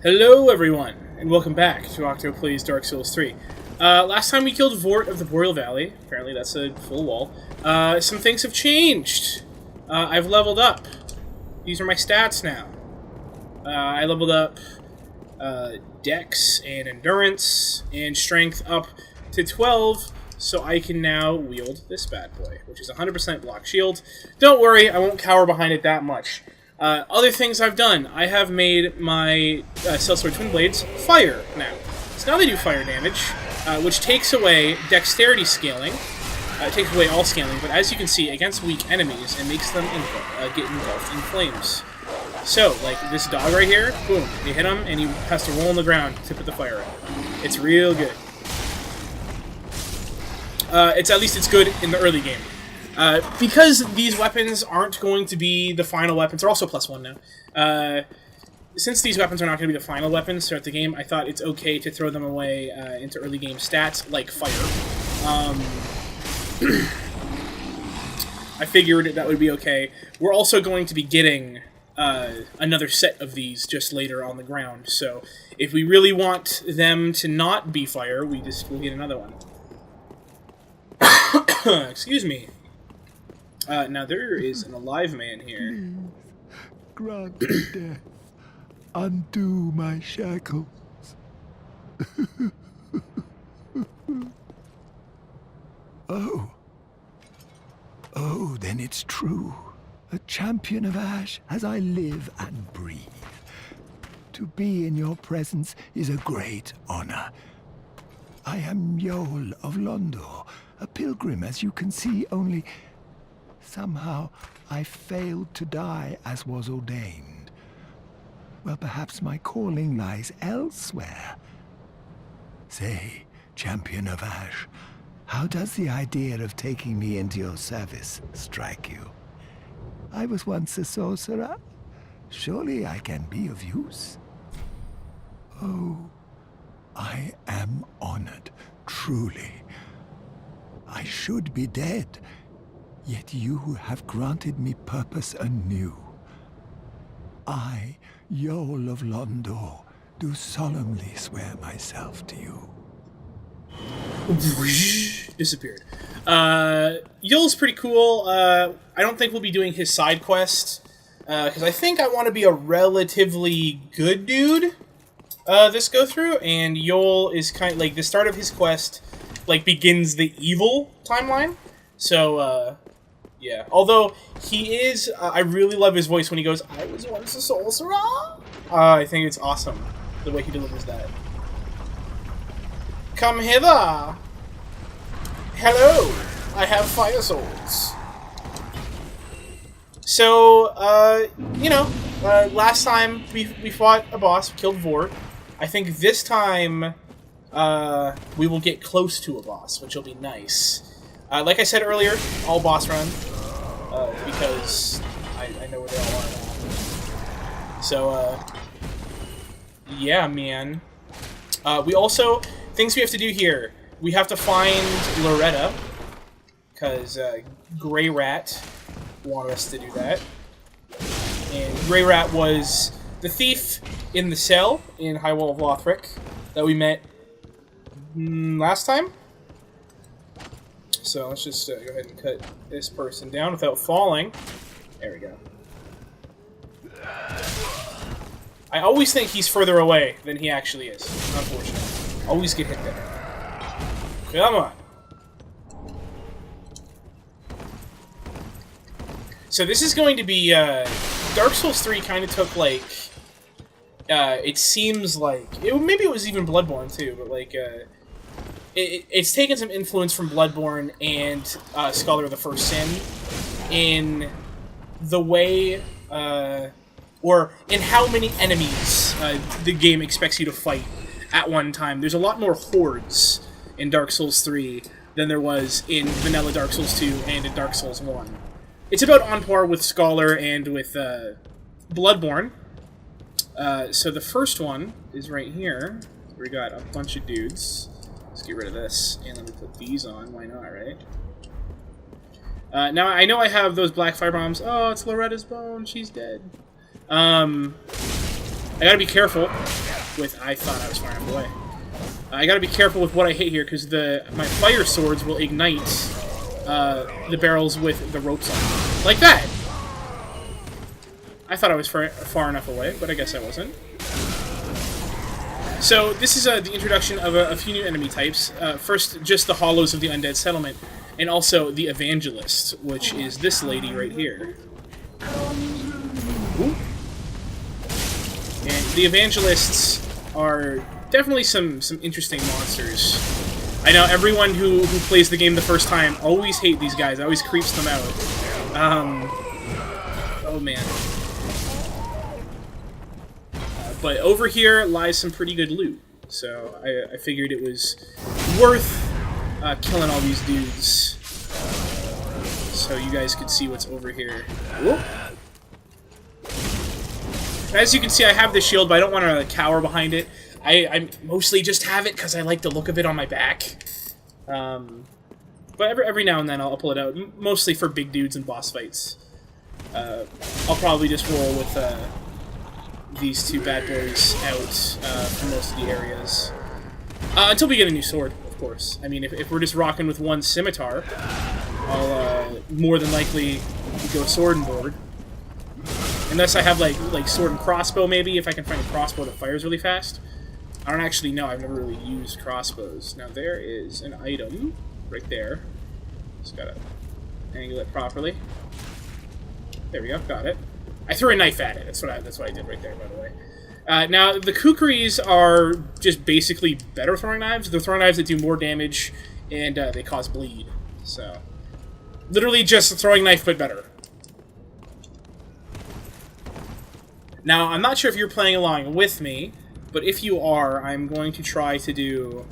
Hello everyone, and welcome back to Octo Plays Dark Souls 3. Last time we killed Vort of the Boreal Valley. Apparently that's a full wall. Some things have changed. I've leveled up. These are my stats now. I leveled up Dex and Endurance and Strength up to 12, so I can now wield this bad boy, which is 100% block shield. Don't worry, I won't cower behind it that much. Other things I've done, I have made my Sellsword Twin Blades fire now. So now they do fire damage, which takes away dexterity scaling. It takes away all scaling, but as you can see, against weak enemies, it makes them get engulfed in flames. So, like this dog right here, boom, you hit him, and he has to roll on the ground to put the fire out. It's real good. At least it's good in the early game. Because these weapons aren't going to be the final weapons, they're also +1 now. Since these weapons are not going to be the final weapons throughout the game, I thought it's okay to throw them away into early game stats, like fire. I figured that would be okay. We're also going to be getting another set of these just later on the ground, so if we really want them to not be fire, we'll get another one. Excuse me. Now there is an alive man here. Please, grant me death. Undo my shackles. Oh. Oh, then it's true. A champion of Ash as I live and breathe. To be in your presence is a great honor. I am Yol of Londor, a pilgrim, as you can see, only somehow I failed to die as was ordained. Well, perhaps my calling lies elsewhere. Say, champion of Ash, how does the idea of taking me into your service strike you? I was once a sorcerer. Surely I can be of use. Oh, I am honored, truly. I should be dead, yet you have granted me purpose anew. I, Yol of Londor, do solemnly swear myself to you. Disappeared. Yol's pretty cool. I don't think we'll be doing his side quest, because I think I want to be a relatively good dude this go through, and Yol is kind of like the start of his quest begins the evil timeline. So yeah, although he is I really love his voice when he goes, "I was once a sorcerer." I think it's awesome the way he delivers that. Come hither. Hello, I have fire swords. So, last time we fought a boss, we killed Vort. I think this time we will get close to a boss, which will be nice. Like I said earlier, all boss run, because I know where they all are now. So, yeah, man. We also, things we have to do here. We have to find Loretta, because Grey Rat wanted us to do that. And Grey Rat was the thief in the cell in High Wall of Lothric that we met last time. So let's just go ahead and cut this person down without falling. There we go. I always think he's further away than he actually is, unfortunately. Always get hit there. Come on. So this is going to be, Dark Souls 3 kind of took, it seems like, maybe it was even Bloodborne too, but it's taken some influence from Bloodborne and Scholar of the First Sin in the way, or in how many enemies the game expects you to fight at one time. There's a lot more hordes in Dark Souls 3 than there was in vanilla Dark Souls 2 and in Dark Souls 1. It's about on par with Scholar and with Bloodborne. So the first one is right here. We got a bunch of dudes. Let's get rid of this, and let me put these on. Why not, right? Now, I know I have those black fire bombs. Oh, it's Loretta's bone. She's dead. I gotta be careful. with I thought I was far enough away. I gotta be careful with what I hit here, because my fire swords will ignite the barrels with the ropes on. Like that! I thought I was far enough away, but I guess I wasn't. So, this is the introduction of a few new enemy types. First, just the Hollows of the Undead Settlement, and also the Evangelist, which is this lady right here. Ooh. And the Evangelists are definitely some interesting monsters. I know everyone who plays the game the first time always hate these guys, always creeps them out. Oh man. But over here lies some pretty good loot, so I figured it was worth killing all these dudes, so you guys could see what's over here. Whoop. As you can see, I have this shield, but I don't want to cower behind it. I mostly just have it because I like the look of it on my back. But every now and then I'll pull it out, mostly for big dudes and boss fights. I'll probably just roll with these two bad boys out for most of the areas. Until we get a new sword, of course. I mean, if we're just rocking with one scimitar, I'll more than likely go sword and board. Unless I have like sword and crossbow, maybe, if I can find a crossbow that fires really fast. I don't actually know. I've never really used crossbows. Now there is an item right there. Just gotta angle it properly. There we go. Got it. I threw a knife at it. That's what I did right there, by the way. Now the kukris are just basically better throwing knives. They're throwing knives that do more damage and they cause bleed. So literally just a throwing knife, but better. Now, I'm not sure if you're playing along with me, but if you are, I'm going to try to do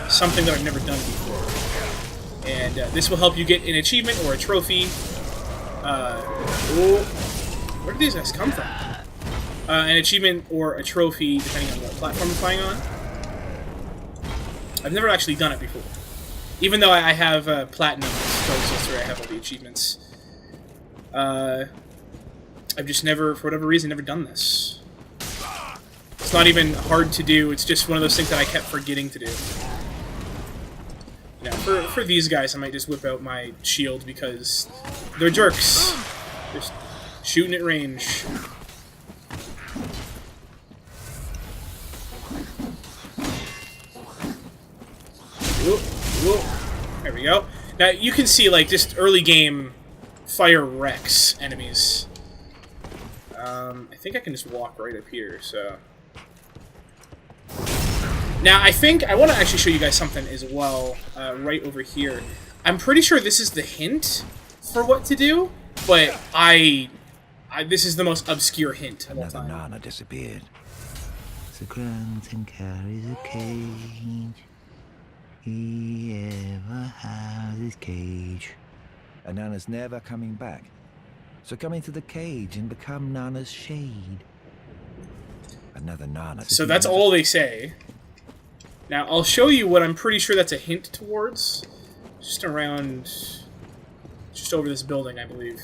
something that I've never done before. And this will help you get an achievement or a trophy. Where did these guys come from? An achievement or a trophy, depending on what platform you're playing on. I've never actually done it before. Even though I have Platinum, where I have all the achievements. I've just never, for whatever reason, never done this. It's not even hard to do, it's just one of those things that I kept forgetting to do. Now, for these guys, I might just whip out my shield because they're jerks. Just shooting at range. Whoop, whoop. There we go. Now, you can see, like, just early game fire wrecks enemies. I think I can just walk right up here, so... Now, I want to actually show you guys something as well, right over here. I'm pretty sure this is the hint for what to do, but this is the most obscure hint of all time. Another Nana disappeared. The Grunton carries a cage. He ever has his cage. And Nana's never coming back. So come into the cage and become Nana's shade. Another Nana. So that's all they say. Now, I'll show you what I'm pretty sure that's a hint towards. Just around... just over this building, I believe.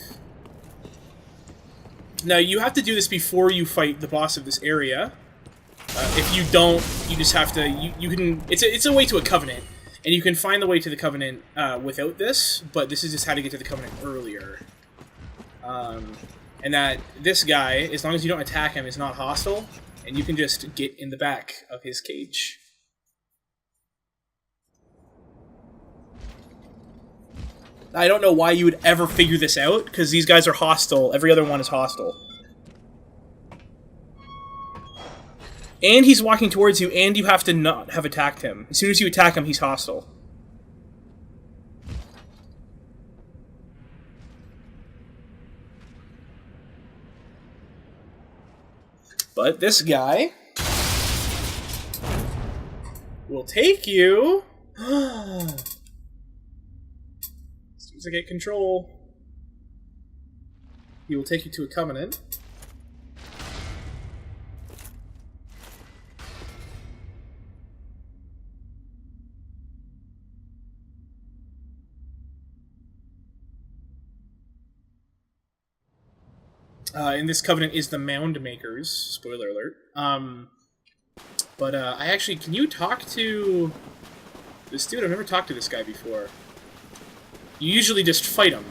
Now, you have to do this before you fight the boss of this area. If you don't, you just have to... You can... It's a way to a covenant. And you can find the way to the covenant without this, but this is just how to get to the covenant earlier. And that this guy, as long as you don't attack him, is not hostile, and you can just get in the back of his cage. I don't know why you would ever figure this out, because these guys are hostile. Every other one is hostile. And he's walking towards you, and you have to not have attacked him. As soon as you attack him, he's hostile. But this guy will take you. As soon as I get control, he will take you to a covenant. And this covenant is the Mound Makers. Spoiler alert. But I actually, can you talk to this dude? I've never talked to this guy before. You usually just fight him.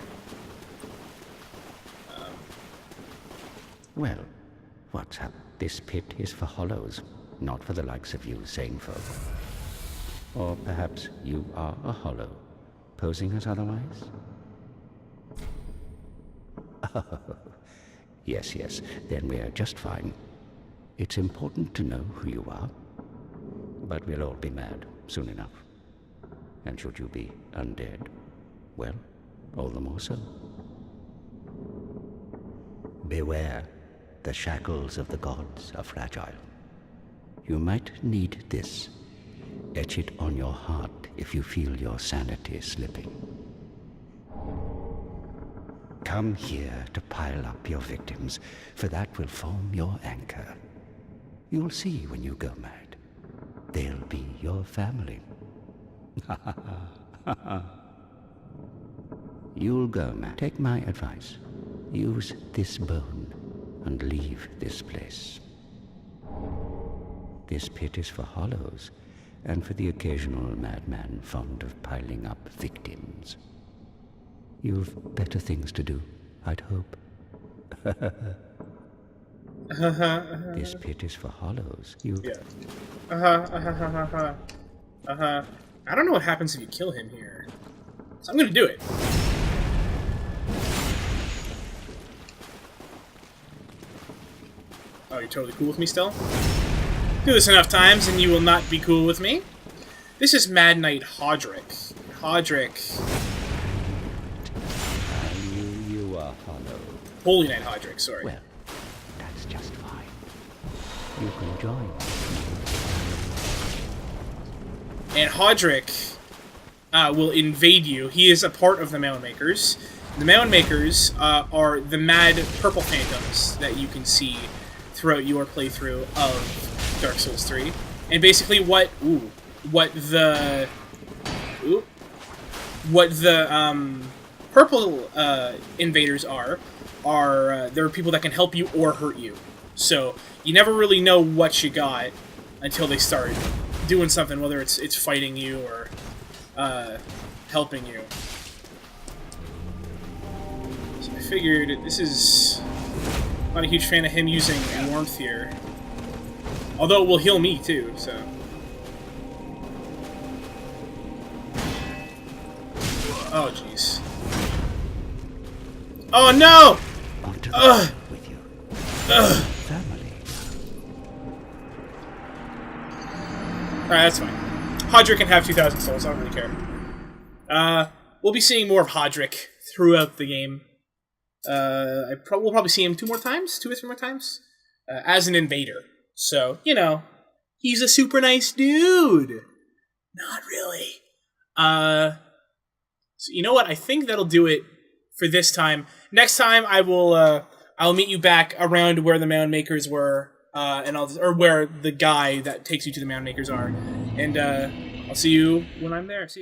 Well, what's up? This pit is for hollows, not for the likes of you sane folk. Or perhaps you are a hollow, posing as otherwise? Oh, yes, yes, then we're just fine. It's important to know who you are, but we'll all be mad soon enough. And should you be undead, well, all the more so. Beware, the shackles of the gods are fragile. You might need this. Etch it on your heart if you feel your sanity slipping. Come here to pile up your victims, for that will form your anchor. You'll see when you go mad. They'll be your family. You'll go mad. Take my advice. Use this bone and leave this place. This pit is for hollows, and for the occasional madman fond of piling up victims. You've better things to do, I'd hope. This pit is for hollows. Yeah. I don't know what happens if you kill him here. So I'm gonna do it. Oh, you're totally cool with me still? Do this enough times and you will not be cool with me. This is Mad Knight Hodrick. Hodrick. I knew you were hollow. Holy Knight Hodrick, sorry. Well, that's just fine. You can join. And Hodrick will invade you. He is a part of the Mound Makers. The Mound Makers are the mad purple phantoms that you can see throughout your playthrough of Dark Souls 3. And basically what the purple invaders are there are people that can help you or hurt you. So you never really know what you got until they start doing something, whether it's fighting you or helping you. So I figured this is not a huge fan of him using warmth here. Although it will heal me too, so. Oh jeez. Oh no! Onto the with you. Family. Alright, that's fine. Hodrick can have 2,000 souls, I don't really care. We'll be seeing more of Hodrick throughout the game. We'll probably see him 2 or 3 more times, as an invader. So, you know, he's a super nice dude. Not really. So you know what? I think that'll do it for this time. Next time, I'll meet you back around where the Mound Makers were, or where the guy that takes you to the Mound Makers are, and I'll see you when I'm there. See you guys.